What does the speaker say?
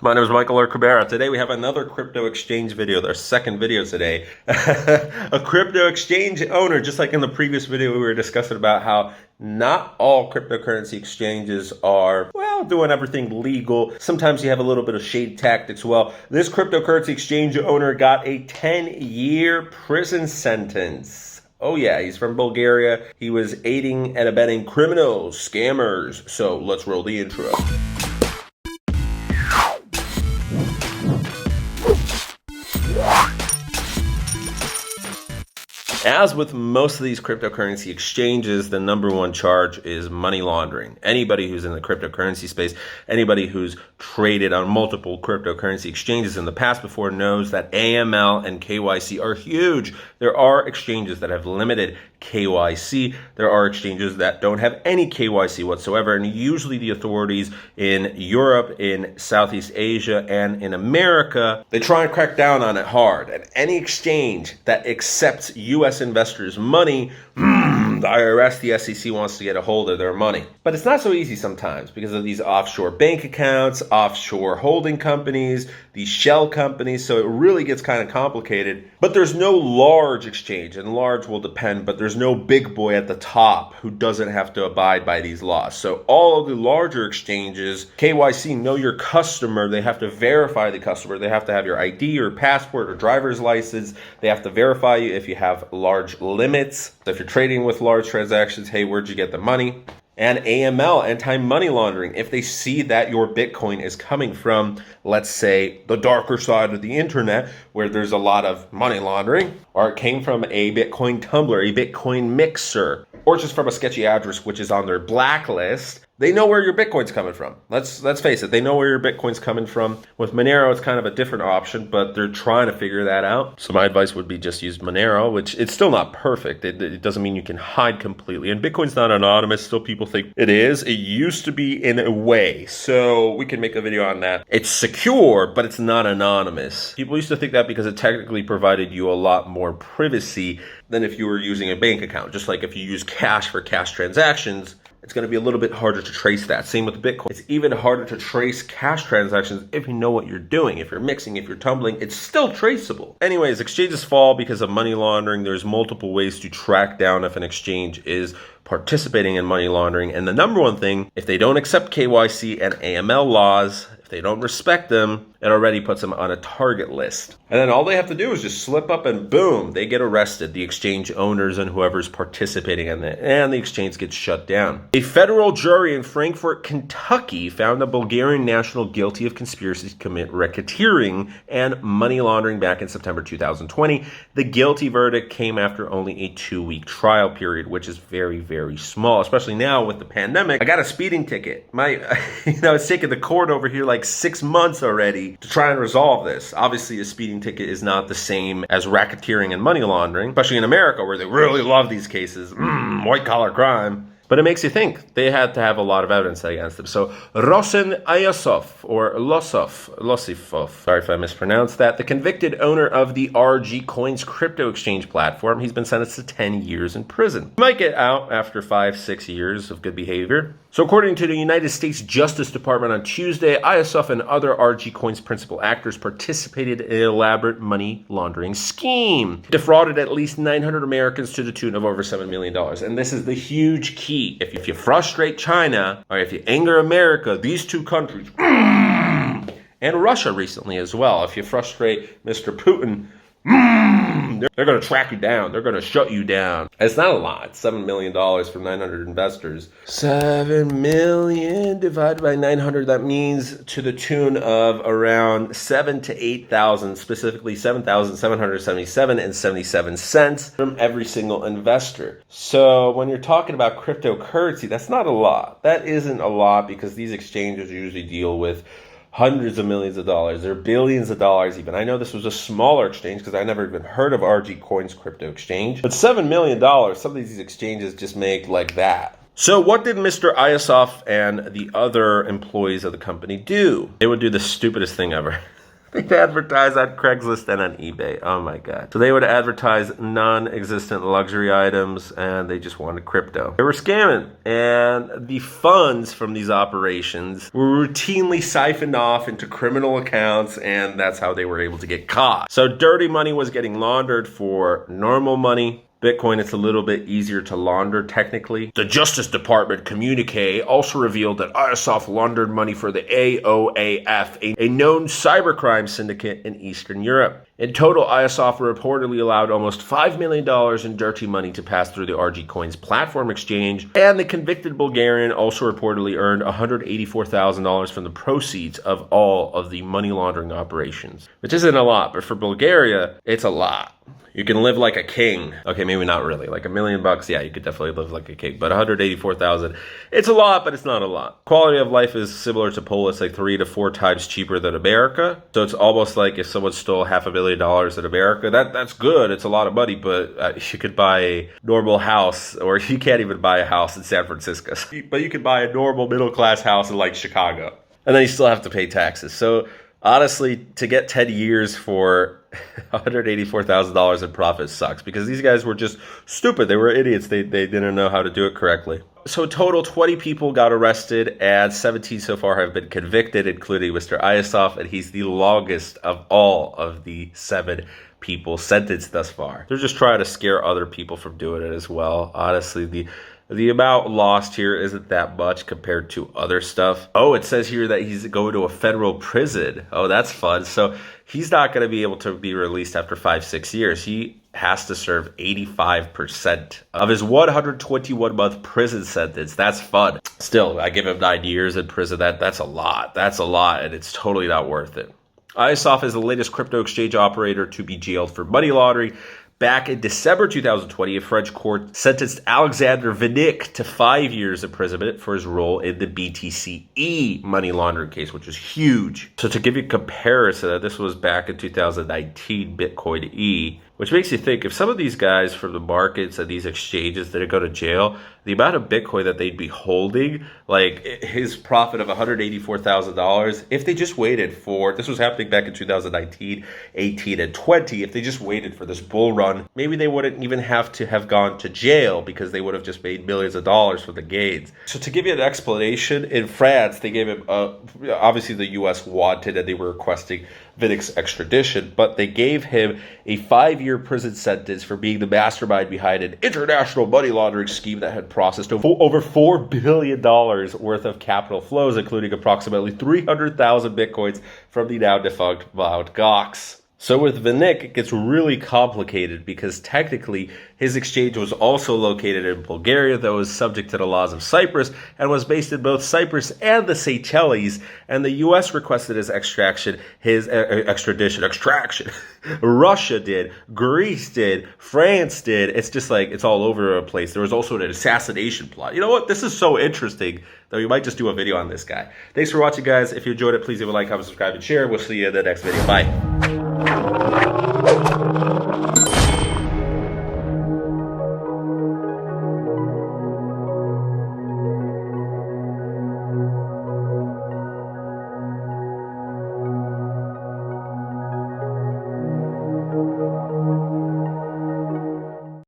My name is Michael or Kubera. Today we have another crypto exchange video, our second video today. A crypto exchange owner, just like in the previous video we were discussing about how not all cryptocurrency exchanges are, well, doing everything legal. Sometimes you have a little bit of shady tactics. Well, this cryptocurrency exchange owner got a 10-year prison sentence. Oh yeah, he's from Bulgaria. He was aiding and abetting criminals, scammers. So let's roll the intro. As with most of these cryptocurrency exchanges, the number one charge is money laundering. Anybody who's in the cryptocurrency space, anybody who's traded on multiple cryptocurrency exchanges in the past before knows that AML and KYC are huge. There are exchanges that have limited KYC. There are exchanges that don't have any KYC whatsoever. And usually the authorities in Europe, in Southeast Asia, and in America, they try and crack down on it hard. And any exchange that accepts U.S. investors' money, the IRS, the SEC wants to get a hold of their money. But it's not so easy sometimes because of these offshore bank accounts, offshore holding companies, these shell companies, so it really gets kind of complicated. But there's no large exchange, and large will depend, but there's no big boy at the top who doesn't have to abide by these laws. So all of the larger exchanges, KYC, know your customer, they have to verify the customer. They have to have your ID or passport or driver's license. They have to verify you if you have large limits. So if you're trading with large transactions, hey, where'd you get the money? And AML, anti-money laundering. If they see that your Bitcoin is coming from, let's say, the darker side of the internet, where there's a lot of money laundering, or it came from a Bitcoin tumbler, a Bitcoin mixer, or just from a sketchy address which is on their blacklist, they know where your Bitcoin's coming from. Let's face it, they know where your Bitcoin's coming from. With Monero, it's kind of a different option, but they're trying to figure that out. So my advice would be just use Monero, which it's still not perfect. It doesn't mean you can hide completely. And Bitcoin's not anonymous. Still people think it is. It used to be in a way. So we can make a video on that. It's secure, but it's not anonymous. People used to think that because it technically provided you a lot more privacy than if you were using a bank account. Just like if you use cash for cash transactions, it's going to be a little bit harder to trace that. Same with Bitcoin. It's even harder to trace cash transactions if you know what you're doing. If you're mixing, if you're tumbling, it's still traceable. Anyways, exchanges fall because of money laundering. There's multiple ways to track down if an exchange is participating in money laundering. And the number one thing, if they don't accept KYC and AML laws, if they don't respect them, it already puts them on a target list. And then all they have to do is just slip up and boom, they get arrested, the exchange owners and whoever's participating in it, and the exchange gets shut down. A federal jury in Frankfort, Kentucky found a Bulgarian national guilty of conspiracy to commit racketeering and money laundering back in September 2020. The guilty verdict came after only a 2-week trial period, which is very, very small, especially now with the pandemic. I got a speeding ticket. It's taken the court over here like 6 months already to try and resolve this. Obviously, a speeding ticket is not the same as racketeering and money laundering, especially in America where they really love these cases. White collar crime. But it makes you think. They had to have a lot of evidence against them. So Rosen Ayasov, or Losifov, sorry if I mispronounced that, the convicted owner of the RG Coins crypto exchange platform, he's been sentenced to 10 years in prison. He might get out after 5-6 years of good behavior. So according to the United States Justice Department on Tuesday, Ayasov and other RG Coins principal actors participated in an elaborate money laundering scheme. Defrauded at least 900 Americans to the tune of over $7 million. And this is the huge key. If you frustrate China, or if you anger America, these two countries, and Russia recently as well, if you frustrate Mr. Putin, they're going to track you down. They're going to shut you down. It's not a lot. It's $7 million for 900 investors. 7 million divided by 900, that means to the tune of around 7,000 to 8,000, specifically 7,777 and 77 cents from every single investor. So when you're talking about cryptocurrency, that's not a lot. That isn't a lot because these exchanges usually deal with hundreds of millions of dollars. They're billions of dollars even. I know this was a smaller exchange because I never even heard of RG Coins crypto exchange. But $7 million, some of these exchanges just make like that. So what did Mr. Ayasov and the other employees of the company do? They would do the stupidest thing ever. They'd advertise on Craigslist and on eBay. Oh my God. So they would advertise non-existent luxury items and they just wanted crypto. They were scamming. And the funds from these operations were routinely siphoned off into criminal accounts, and that's how they were able to get caught. So dirty money was getting laundered for normal money. Bitcoin, it's a little bit easier to launder technically. The Justice Department communique also revealed that ISOF laundered money for the AOAF, a known cybercrime syndicate in Eastern Europe. In total, ISOF reportedly allowed almost $5 million in dirty money to pass through the RG Coins platform exchange, and the convicted Bulgarian also reportedly earned $184,000 from the proceeds of all of the money laundering operations, which isn't a lot, but for Bulgaria, it's a lot. You can live like a king. Okay, maybe not really. Like $1 million, yeah, you could definitely live like a king. But 184,000, it's a lot, but it's not a lot. Quality of life is similar to Poland. It's like 3 to 4 times cheaper than America. So it's almost like if someone stole $500 million in America, that's good. It's a lot of money, but you could buy a normal house, or you can't even buy a house in San Francisco. But you could buy a normal middle-class house in like Chicago. And then you still have to pay taxes. So honestly, to get 10 years for $184,000 in profit sucks, because these guys were just stupid. They were idiots. They didn't know how to do it correctly. So in total, 20 people got arrested and 17 so far have been convicted, including Mr. Ayasov, and he's the longest of all of the 7 people sentenced thus far. They're just trying to scare other people from doing it as well. Honestly, the amount lost here isn't that much compared to other stuff. Oh, it says here that he's going to a federal prison. Oh, that's fun. So he's not going to be able to be released after 5-6 years. He has to serve 85% of his 121-month prison sentence. That's fun. Still, I give him 9 years in prison. That's a lot. That's a lot, and it's totally not worth it. ISOF is the latest crypto exchange operator to be jailed for money laundering. Back in December 2020, a French court sentenced Alexander Vinnik to 5 years imprisonment for his role in the BTCE money laundering case, which is huge. So to give you a comparison, this was back in 2019 Bitcoin E, which makes you think if some of these guys from the markets and these exchanges didn't go to jail, the amount of Bitcoin that they'd be holding, like his profit of $184,000, if they just waited for, this was happening back in 2019, 18, and 20, if they just waited for this bull run, maybe they wouldn't even have to have gone to jail because they would have just made millions of dollars for the gains. So to give you an explanation, in France, they gave him, obviously the US wanted and they were requesting Vinnik's extradition, but they gave him a 5-year prison sentence for being the mastermind behind an international money laundering scheme that had processed over $4 billion worth of capital flows, including approximately 300,000 Bitcoins from the now defunct Mt. Gox. So with Vinnik, it gets really complicated because technically his exchange was also located in Bulgaria, that was subject to the laws of Cyprus, and was based in both Cyprus and the Seychelles, and the U.S. requested his extraction. Russia did, Greece did, France did. It's just like, it's all over the place. There was also an assassination plot. You know what? This is so interesting that we might just do a video on this guy. Thanks for watching, guys. If you enjoyed it, please leave a like, comment, subscribe, and share. We'll see you in the next video. Bye.